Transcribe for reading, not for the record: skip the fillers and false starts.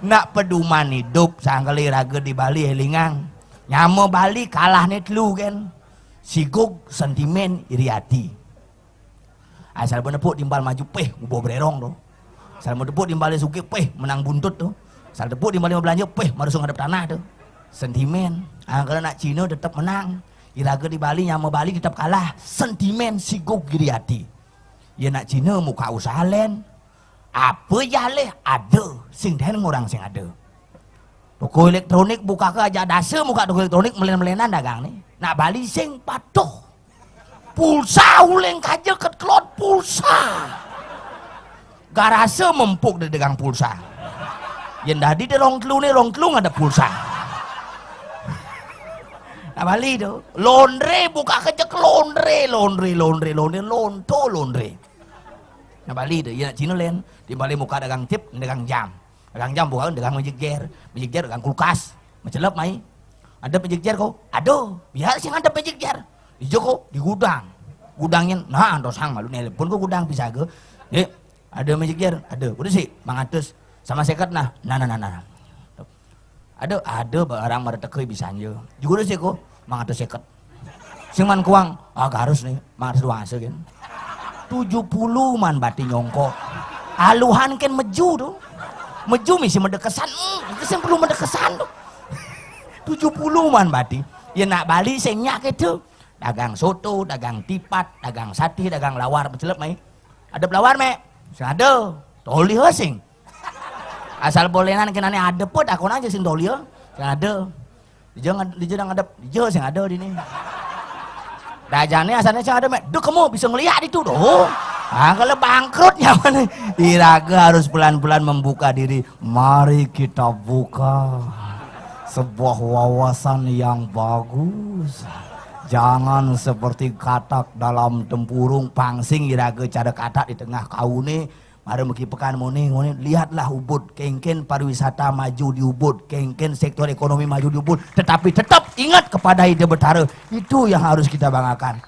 Nak pedoman hidup sangkali raga di Bali elingang. Nyama Bali kalah net lu kan. Sigug sentimen iri hati. Asal menepuk timbal maju peh ubo bererong tu. Asal menepuk timbal suki peh menang buntut tu. Asal tepuk timbal belanja peh marusung hadap tanah tu. Sentimen. Kalau nak Cina tetap menang. Iraga di Bali nyama Bali tetap kalah. Sentimen sigug iri hati. Ya nak Cina muka usaha lain. Apa jaleh ada. Sing ten orang sing ada. Toko elektronik buka ke aja dasa muka toko elektronik melen-melenan dagang ni. Nak Bali sing patuh. Pulsa uleng kaja ket kelot pulsa. Garasa mempuk di dagang pulsa. Yang tadi di rong kelung ada pulsa. Nak Bali tu. Laundry buka kerja ke laundry. Lonto laundry. Nak Bali tu. Ya nak Cina lain. Di Bali muka dagang tip, dagang jam. Dagang jam bukan dagang magic jar dagang kulkas. Macam lep mai. Ada magic jar kau? Ada. Biar sih ada magic jar. Di Joko di gudang. Gudangnya nah dosang malu nelpon ke gudang bisa ke. Ada magic jar, ada. Udah sih mangatus sama sekat nah. Nah. Ada barang mara tekeuy bisa aja. Juga udah sih kok mangatus sekat. Sing man kuang, harus nih, mangatus wase kan. 70 man bati nyongko. Aluhan kan meju tuh. Meju misi mendekesan, kesan perlu mendekesan tuh. 70 man bati. Ya nak Bali sengnya gitu. Dagang soto, dagang tipat, dagang sate, dagang lawar, becelep mai. Ada lawar me? Sing ada. Toli sing. Asal bolenan kenane ada pun aku aja sing toli sing ada. Dijang ada, sing ada di ni. Dajane asalnya sing ada me. Duh kamu bisa ngelihat itu doh. Kalau bangkrut nyaman. Iraga harus pelan-pelan membuka diri. Mari kita buka sebuah wawasan yang bagus. Jangan seperti katak dalam tempurung pangsing iraga cara katak di tengah kaune. Mari meki pekan muni lihatlah Ubud, kengken pariwisata maju di Ubud, kengken sektor ekonomi maju di Ubud, tetapi tetap ingat kepada ide betara. Itu yang harus kita banggakan.